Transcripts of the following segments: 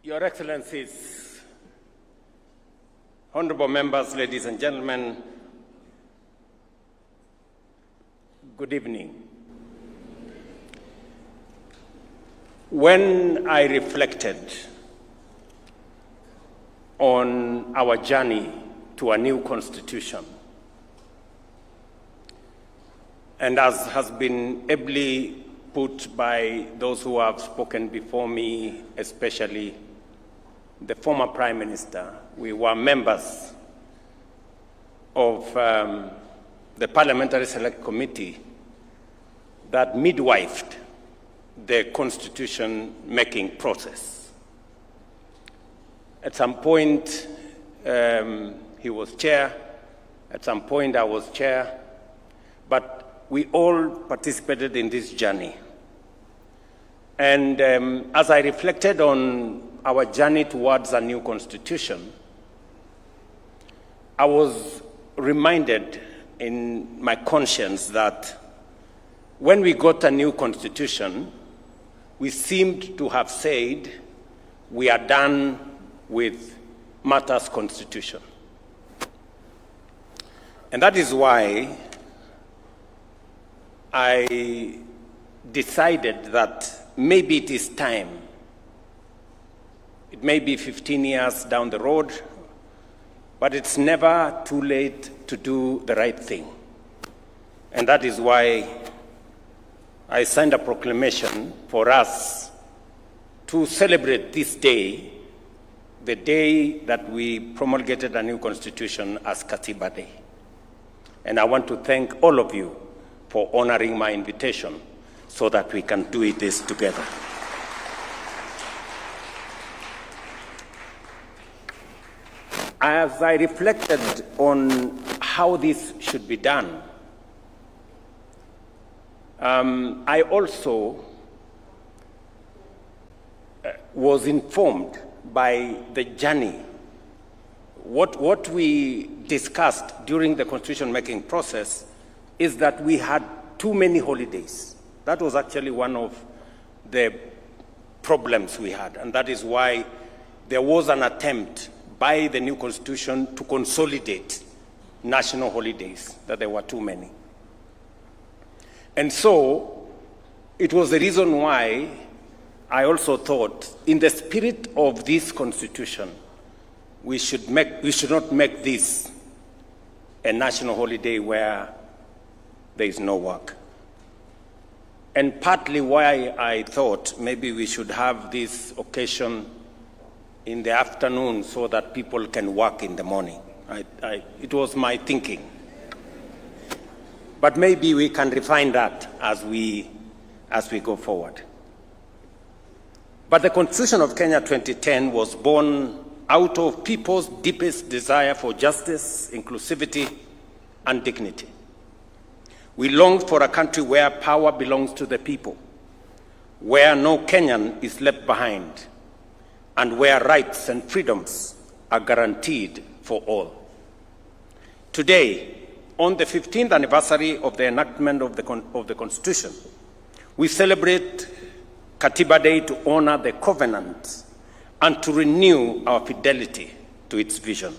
Your Excellencies, honorable members, ladies and gentlemen, good evening. When I reflected on our journey to a new constitution, and as has been ably put by those who have spoken before me, especially the former Prime Minister, we were members of the Parliamentary Select Committee that midwifed the constitution-making process. At some point, he was chair. At some point, I was chair. But we all participated in this journey. And as I reflected on our journey towards a new constitution, I was reminded in my conscience that when we got a new constitution, we seemed to have said we are done with matters constitution. And that is why I decided that maybe it is time. It may be 15 years down the road, but it's never too late to do the right thing. And that is why I signed a proclamation for us to celebrate this day, the day that we promulgated a new constitution, as Katiba Day. And I want to thank all of you for honoring my invitation so that we can do this together. As I reflected on how this should be done, I also was informed by the journey. What we discussed during the constitution-making process is that we had too many holidays. That was actually one of the problems we had, and that is why there was an attempt by the new constitution to consolidate national holidays, that there were too many. And so it was the reason why I also thought, in the spirit of this constitution, we should not make this a national holiday where there is no work. And partly why I thought maybe we should have this occasion in the afternoon so that people can work in the morning. It was my thinking. But maybe we can refine that as we go forward. But the Constitution of Kenya 2010 was born out of people's deepest desire for justice, inclusivity, and dignity. We longed for a country where power belongs to the people, where no Kenyan is left behind, and where rights and freedoms are guaranteed for all. Today, on the 15th anniversary of the enactment of the Constitution, we celebrate Katiba Day to honor the covenant and to renew our fidelity to its vision.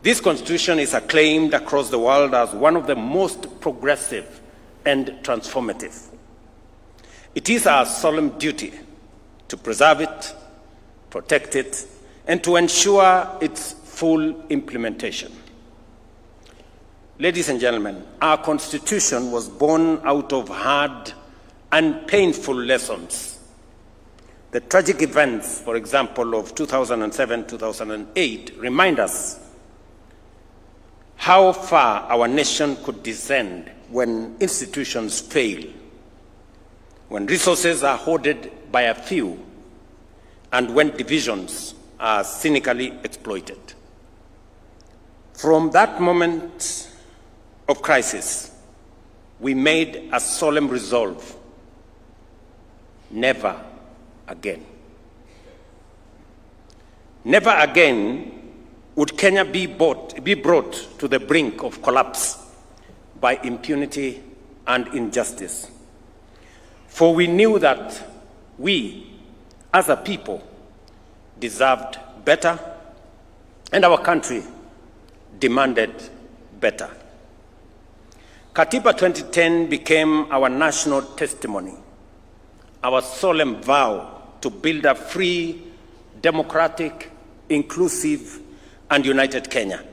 This Constitution is acclaimed across the world as one of the most progressive and transformative. It is our solemn duty to preserve it, protect it, and to ensure its full implementation. Ladies and gentlemen, our Constitution was born out of hard and painful lessons. The tragic events, for example, of 2007-2008 remind us how far our nation could descend when institutions fail, when resources are hoarded by a few, and when divisions are cynically exploited. From that moment of crisis, we made a solemn resolve: never again. Never again would Kenya be brought to the brink of collapse by impunity and injustice. For we knew that we, as a people, deserved better, and our country demanded better. Katiba 2010 became our national testimony, our solemn vow to build a free, democratic, inclusive, and united Kenya.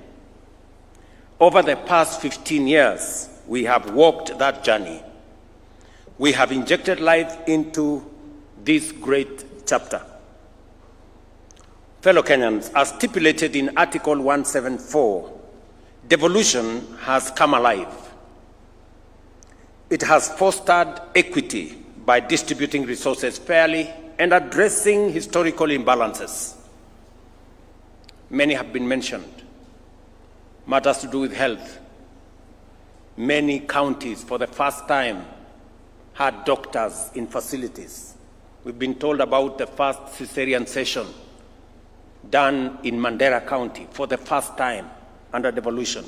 Over the past 15 years, we have walked that journey. We have injected life into this great chapter. Fellow Kenyans, as stipulated in Article 174, devolution has come alive. It has fostered equity by distributing resources fairly and addressing historical imbalances. Many have been mentioned. Matters to do with health. Many counties, for the first time, had doctors in facilities. We've been told about the first cesarean session done in Mandera County for the first time under devolution,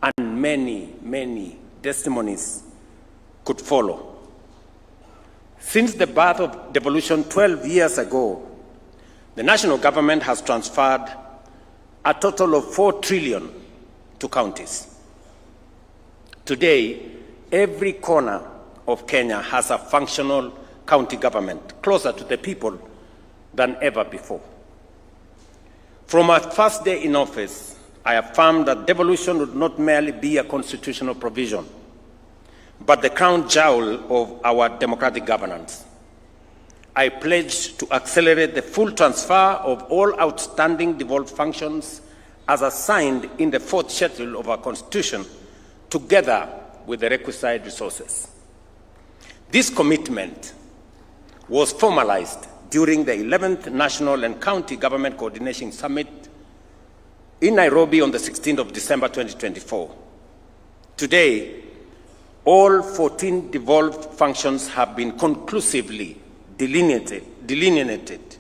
and many, many testimonies could follow. Since the birth of devolution 12 years ago, the national government has transferred a total of 4 trillion to counties. Today, every corner of Kenya has a functional county government, closer to the people than ever before. From our first day in office, I affirmed that devolution would not merely be a constitutional provision, but the crown jewel of our democratic governance. I pledged to accelerate the full transfer of all outstanding devolved functions as assigned in the 4th schedule of our Constitution, together with the requisite resources. This commitment was formalized during the 11th National and County Government Coordination Summit in Nairobi on the 16th of December 2024. Today, all 14 devolved functions have been conclusively delineated,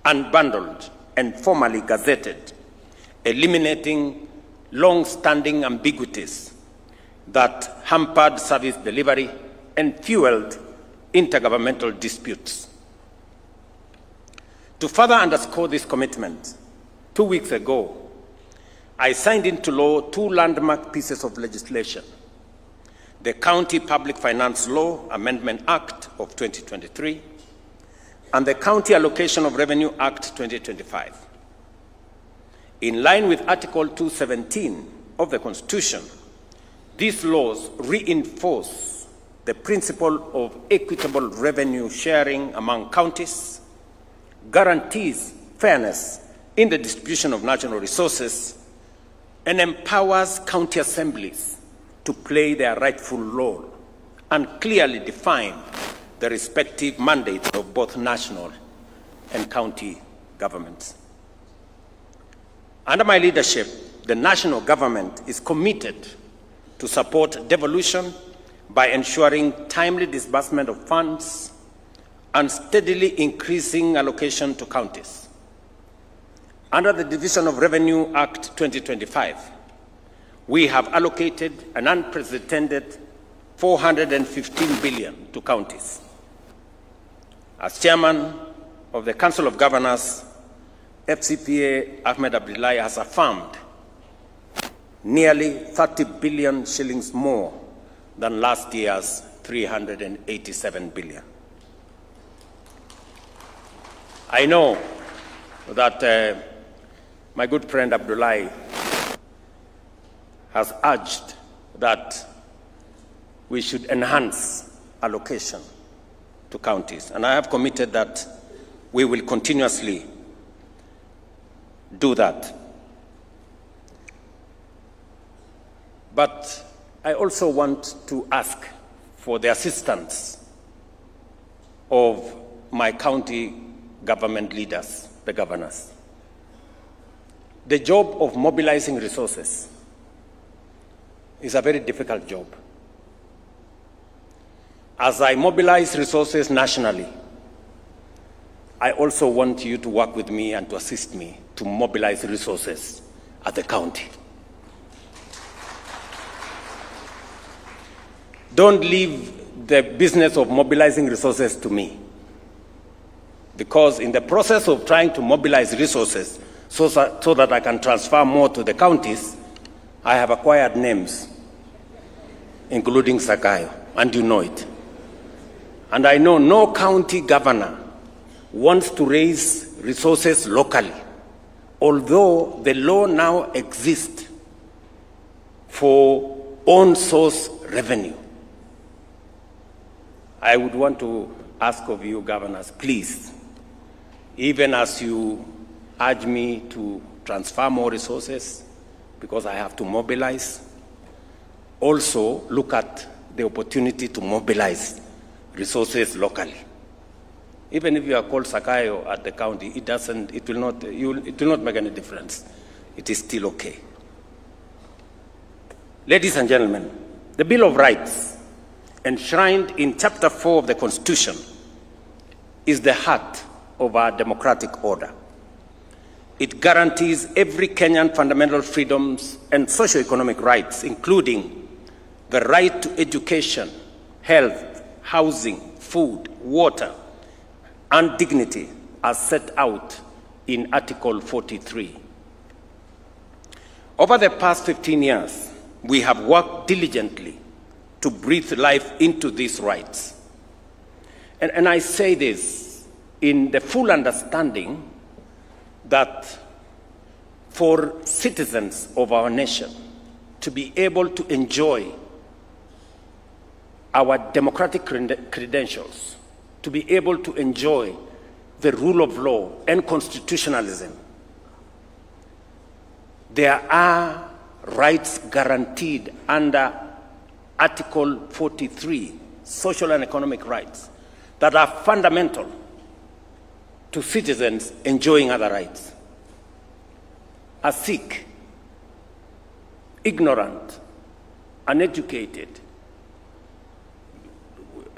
unbundled, and formally gazetted, eliminating long-standing ambiguities that hampered service delivery and fueled intergovernmental disputes. To further underscore this commitment, 2 weeks ago, I signed into law 2 landmark pieces of legislation: the County Public Finance Law Amendment Act of 2023 and the County Allocation of Revenue Act 2025. In line with Article 217 of the Constitution, these laws reinforce the principle of equitable revenue sharing among counties, guarantees fairness in the distribution of national resources, and empowers county assemblies to play their rightful role and clearly define the respective mandates of both national and county governments. Under my leadership, the national government is committed to support devolution by ensuring timely disbursement of funds and steadily increasing allocation to counties. Under the Division of Revenue Act 2025, we have allocated an unprecedented 415 billion to counties. As chairman of the Council of Governors, FCPA Ahmed Abdullahi has affirmed nearly 30 billion shillings more than last year's 387 billion. I know that my good friend Abdullahi has urged that we should enhance allocation to counties, and I have committed that we will continuously do that. But I also want to ask for the assistance of my county government leaders, the governors. The job of mobilizing resources is a very difficult job. As I mobilize resources nationally, I also want you to work with me and to assist me to mobilize resources at the county. Don't leave the business of mobilizing resources to me. because in the process of trying to mobilize resources so that I can transfer more to the counties, I have acquired names, including Zakayo, and you know it. And I know no county governor wants to raise resources locally, although the law now exists for own source revenue. I would want to ask of you, governors, please, even as you urge me to transfer more resources because I have to mobilize, also look at the opportunity to mobilize resources locally. Even if you are called Zakayo at the county, it will not make any difference. It is still okay. Ladies and gentlemen, the Bill of Rights, enshrined in Chapter 4 of the Constitution, is the heart of our democratic order. It guarantees every Kenyan fundamental freedoms and socio-economic rights, including the right to education, health, housing, food, water, and dignity, as set out in Article 43. Over the past 15 years, we have worked diligently to breathe life into these rights. And I say this in the full understanding that for citizens of our nation to be able to enjoy our democratic credentials, to be able to enjoy the rule of law and constitutionalism, there are rights guaranteed under Article 43, social and economic rights, that are fundamental to citizens enjoying other rights. A Sikh, ignorant, uneducated,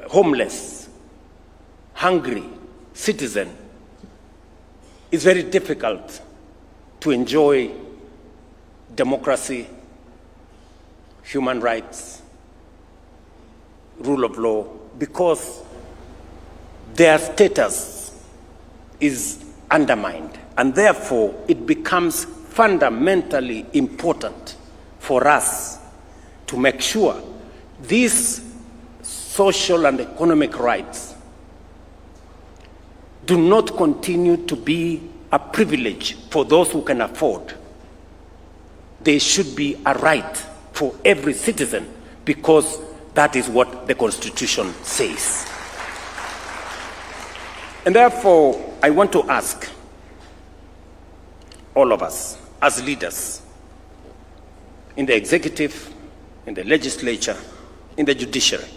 homeless, hungry citizen is very difficult to enjoy democracy, human rights, rule of law, because their status is undermined. And therefore, it becomes fundamentally important for us to make sure these social and economic rights do not continue to be a privilege for those who can afford. They should be a right for every citizen, because that is what the Constitution says. And therefore, I want to ask all of us as leaders in the executive, in the legislature, in the judiciary,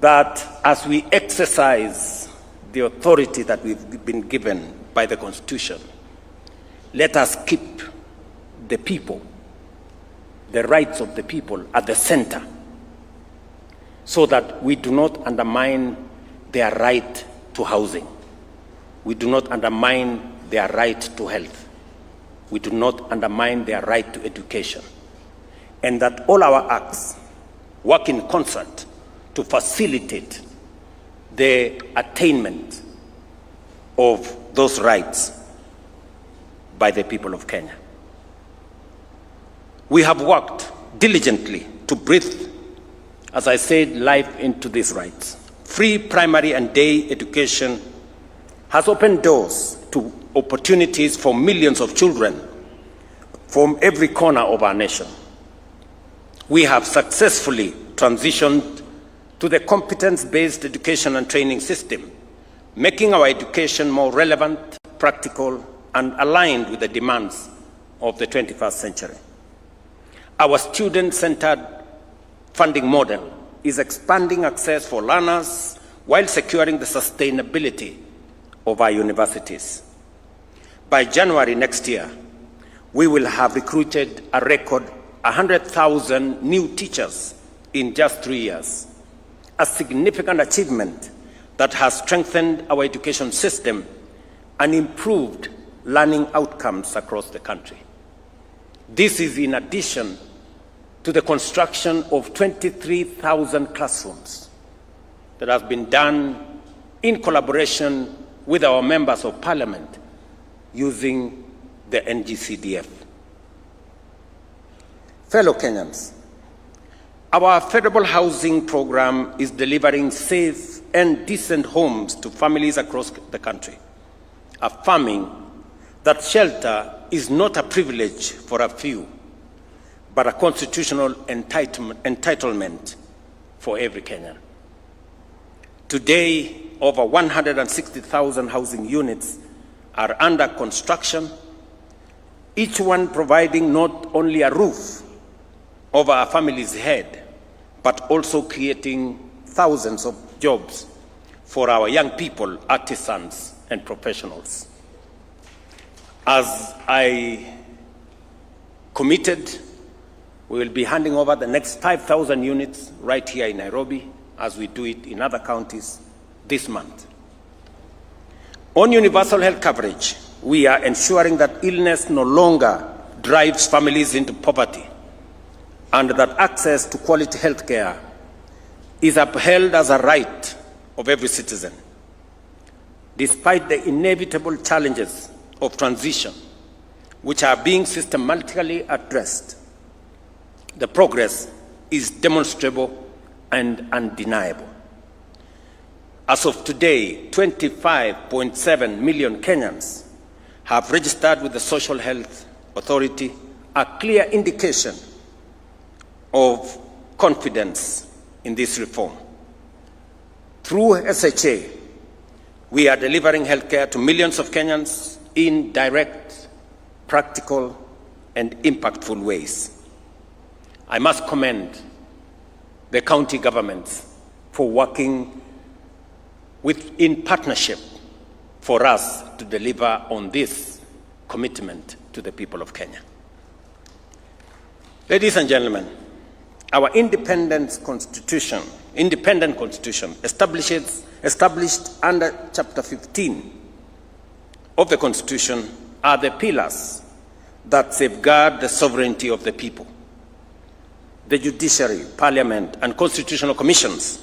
that as we exercise the authority that we've been given by the Constitution, let us keep the people, the rights of the people at the center, so that we do not undermine their right to housing. We do not undermine their right to health. We do not undermine their right to education. And that all our acts work in concert to facilitate the attainment of those rights by the people of Kenya. We have worked diligently to breathe, as I said, life into these rights. Free primary and day education has opened doors to opportunities for millions of children from every corner of our nation. We have successfully transitioned to the competence-based education and training system, making our education more relevant, practical, and aligned with the demands of the 21st century. Our student-centered funding model is expanding access for learners while securing the sustainability of our universities. By January next year, we will have recruited a record 100,000 new teachers in just 3 years, a significant achievement that has strengthened our education system and improved learning outcomes across the country. This is in addition to the construction of 23,000 classrooms that have been done in collaboration with our members of parliament using the NGCDF. Fellow Kenyans, our affordable housing program is delivering safe and decent homes to families across the country, affirming that shelter is not a privilege for a few, but a constitutional entitlement for every Kenyan. Today, over 160,000 housing units are under construction, each one providing not only a roof over a family's head, but also creating thousands of jobs for our young people, artisans, and professionals. As I committed, we will be handing over the next 5,000 units right here in Nairobi, as we do it in other counties this month. On universal health coverage, we are ensuring that illness no longer drives families into poverty, and that access to quality health care is upheld as a right of every citizen. Despite the inevitable challenges of transition, which are being systematically addressed, the progress is demonstrable and undeniable. As of today, 25.7 million Kenyans have registered with the Social Health Authority, a clear indication of confidence in this reform. Through SHA, we are delivering healthcare to millions of Kenyans in direct, practical, and impactful ways. I must commend the county governments for working in partnership for us to deliver on this commitment to the people of Kenya. Ladies and gentlemen, our independent constitution established under Chapter 15 of the Constitution are the pillars that safeguard the sovereignty of the people. The judiciary, parliament, and constitutional commissions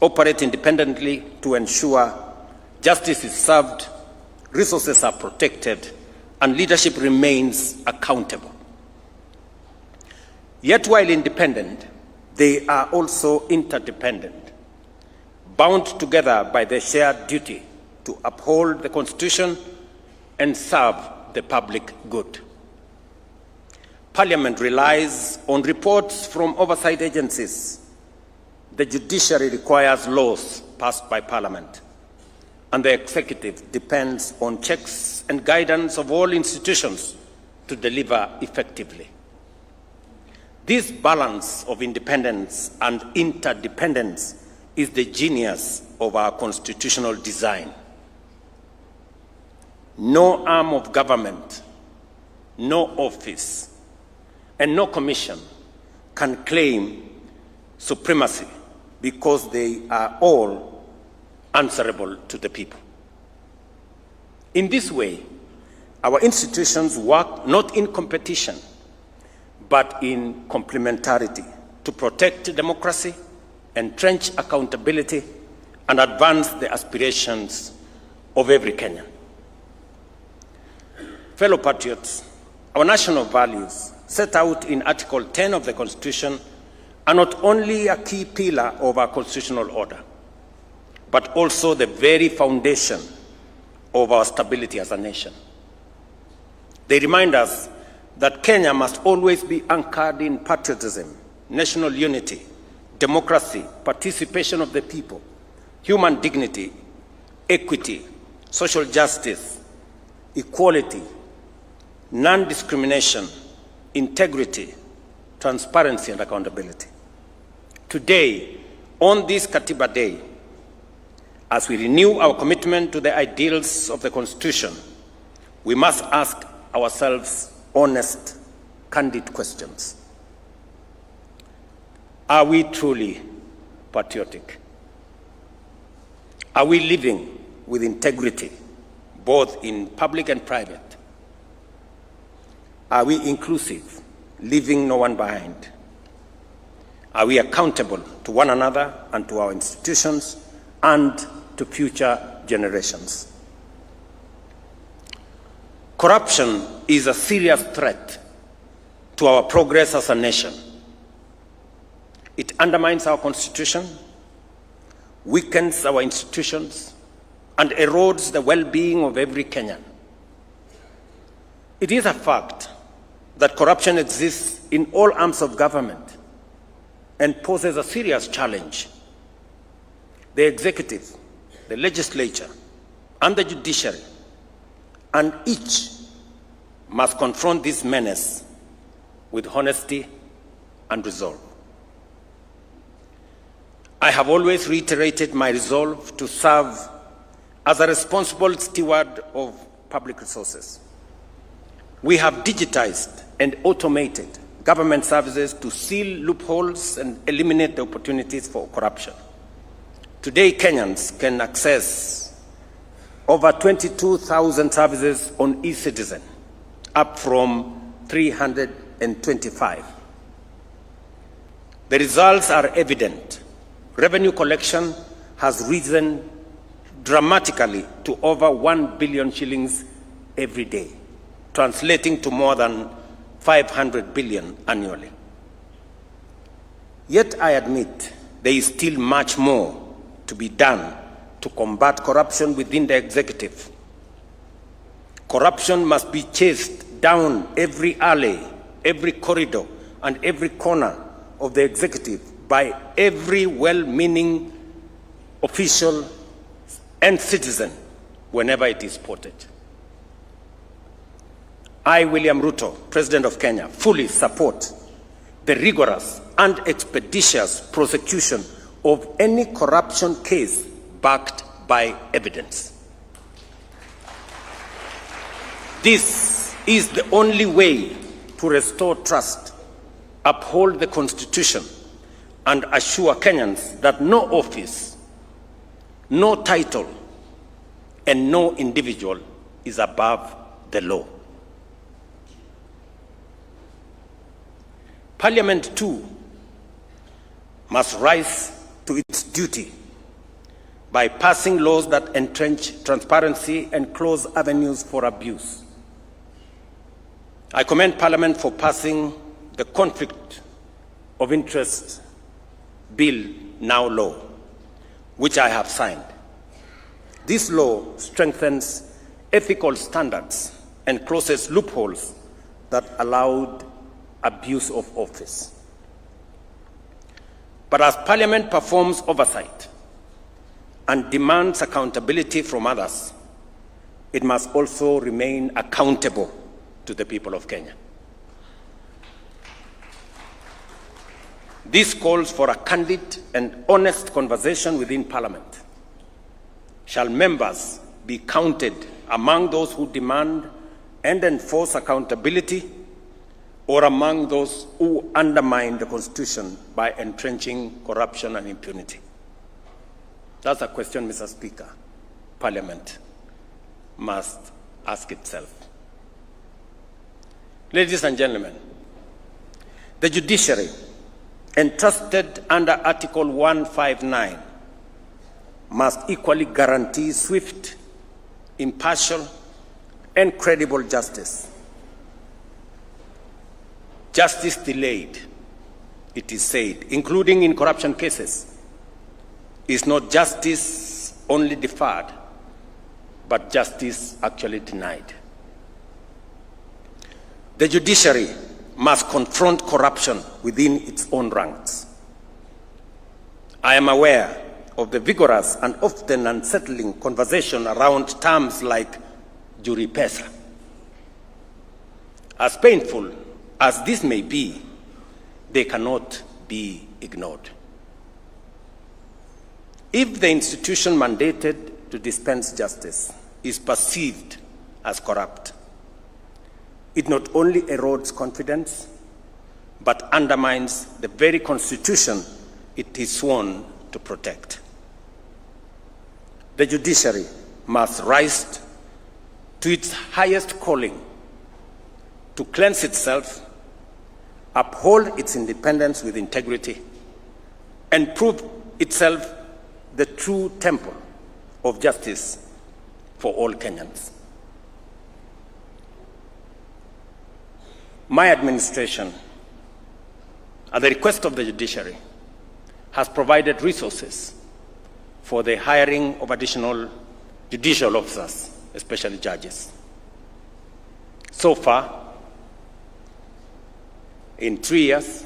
operate independently to ensure justice is served, resources are protected, and leadership remains accountable. Yet while independent, they are also interdependent, bound together by the shared duty to uphold the Constitution and serve the public good. Parliament relies on reports from oversight agencies. The judiciary requires laws passed by Parliament, and the executive depends on checks and guidance of all institutions to deliver effectively. This balance of independence and interdependence is the genius of our constitutional design. No arm of government, no office, and no commission can claim supremacy because they are all answerable to the people. In this way, our institutions work not in competition, but in complementarity to protect democracy, entrench accountability, and advance the aspirations of every Kenyan. Fellow patriots, our national values set out in Article 10 of the Constitution are not only a key pillar of our constitutional order, but also the very foundation of our stability as a nation. They remind us that Kenya must always be anchored in patriotism, national unity, democracy, participation of the people, human dignity, equity, social justice, equality, non-discrimination, integrity, transparency, and accountability. Today, on this Katiba Day, as we renew our commitment to the ideals of the Constitution, we must ask ourselves honest, candid questions. Are we truly patriotic? Are we living with integrity, both in public and private? Are we inclusive, leaving no one behind? Are we accountable to one another and to our institutions and to future generations. Corruption is a serious threat to our progress as a nation. It undermines our constitution, weakens our institutions, and erodes the well-being of every Kenyan. It is a fact that corruption exists in all arms of government and poses a serious challenge. The executive, the legislature, and the judiciary, and each must confront this menace with honesty and resolve. I have always reiterated my resolve to serve as a responsible steward of public resources. We have digitized and automated government services to seal loopholes and eliminate the opportunities for corruption. Today, Kenyans can access over 22,000 services on eCitizen, up from 325. The results are evident. Revenue collection has risen dramatically to over 1 billion shillings every day, translating to more than 500 billion annually. Yet I admit there is still much more to be done to combat corruption within the executive. Corruption must be chased down every alley, every corridor, and every corner of the executive by every well-meaning official and citizen whenever it is spotted. I, William Ruto, President of Kenya, fully support the rigorous and expeditious prosecution of any corruption case backed by evidence. This is the only way to restore trust, uphold the Constitution, and assure Kenyans that no office, no title, and no individual is above the law. Parliament, too, must rise to its duty by passing laws that entrench transparency and close avenues for abuse. I commend Parliament for passing the Conflict of Interest Bill, now law, which I have signed. This law strengthens ethical standards and closes loopholes that allowed abuse of office. But as Parliament performs oversight and demands accountability from others, it must also remain accountable to the people of Kenya. This calls for a candid and honest conversation within Parliament. Shall members be counted among those who demand and enforce accountability, or among those who undermine the Constitution by entrenching corruption and impunity? That's a question, Mr. Speaker, Parliament must ask itself. Ladies and gentlemen, the judiciary, entrusted under Article 159, must equally guarantee swift, impartial, and credible justice. Justice delayed, it is said, including in corruption cases, is not justice only deferred, but justice actually denied. The judiciary must confront corruption within its own ranks. I am aware of the vigorous and often unsettling conversation around terms like jury pesa. As painful as this may be, they cannot be ignored. If the institution mandated to dispense justice is perceived as corrupt, it not only erodes confidence, but undermines the very Constitution it is sworn to protect. The judiciary must rise to its highest calling to cleanse itself, uphold its independence with integrity, and prove itself the true temple of justice for all Kenyans. My administration, at the request of the judiciary, has provided resources for the hiring of additional judicial officers, especially judges. So far, in 3 years,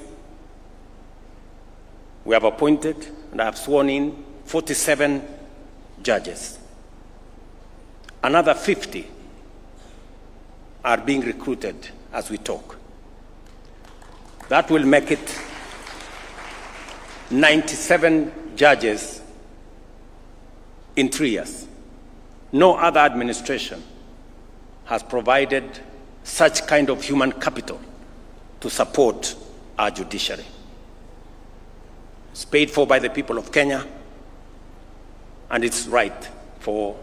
we have appointed and I have sworn in 47 judges. Another 50 are being recruited as we talk. That will make it 97 judges in 3 years. No other administration has provided such kind of human capital to support our judiciary. It's paid for by the people of Kenya, and it's right for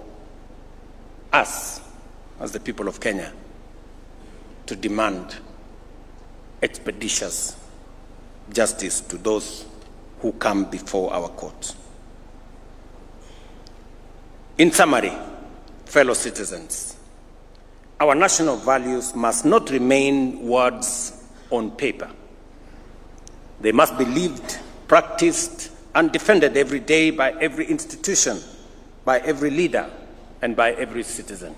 us, as the people of Kenya, to demand expeditious justice to those who come before our courts. In summary, fellow citizens, our national values must not remain words on paper. They must be lived, practiced, and defended every day by every institution, by every leader, and by every citizen.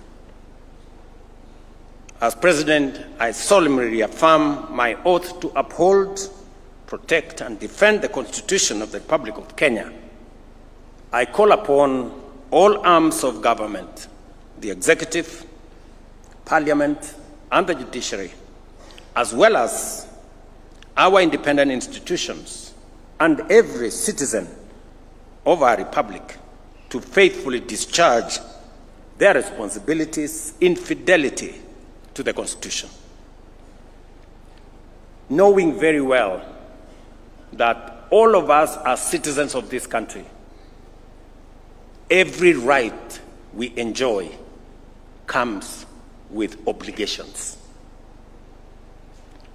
As President, I solemnly reaffirm my oath to uphold, protect, and defend the Constitution of the Republic of Kenya. I call upon all arms of government, the executive, parliament, and the judiciary, as well as our independent institutions and every citizen of our republic, to faithfully discharge their responsibilities in fidelity to the Constitution, knowing very well that all of us are citizens of this country. Every right we enjoy comes with obligations.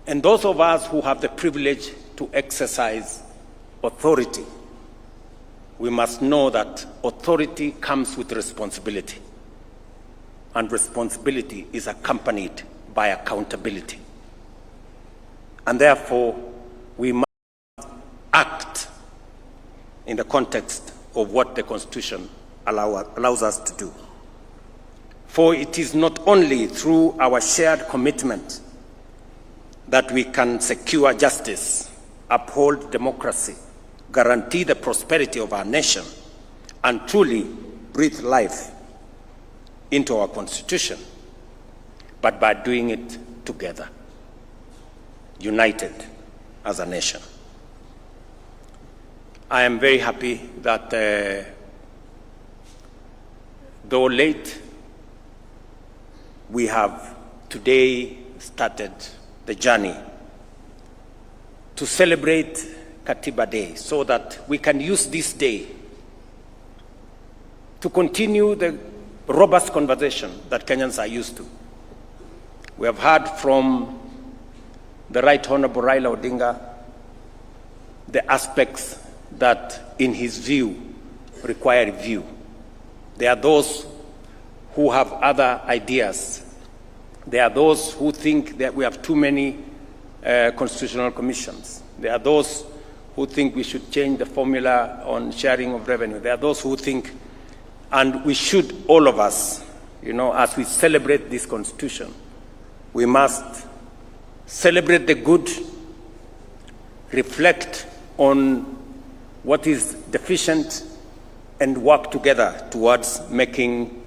And those of us who have the privilege to exercise authority, we must know that authority comes with responsibility, and responsibility is accompanied by accountability. And therefore, we must act in the context of what the Constitution allows us to do. For it is not only through our shared commitment that we can secure justice, uphold democracy, guarantee the prosperity of our nation, and truly breathe life into our Constitution, but by doing it together, united as a nation. I am very happy that, though late, we have today started the journey to celebrate Katiba Day, so that we can use this day to continue the robust conversation that Kenyans are used to. We have heard from the Right Honorable Raila Odinga the aspects that, in his view, require review. There are those who have other ideas. There are those who think that we have too many constitutional commissions. There are those who think we should change the formula on sharing of revenue. There are those who think, and we should, all of us, as we celebrate this Constitution, we must celebrate the good, reflect on what is deficient, and work together towards making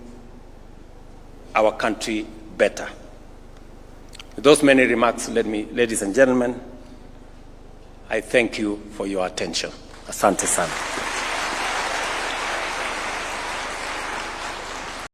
our country better. With those many remarks, ladies and gentlemen, I thank you for your attention. Asante sana.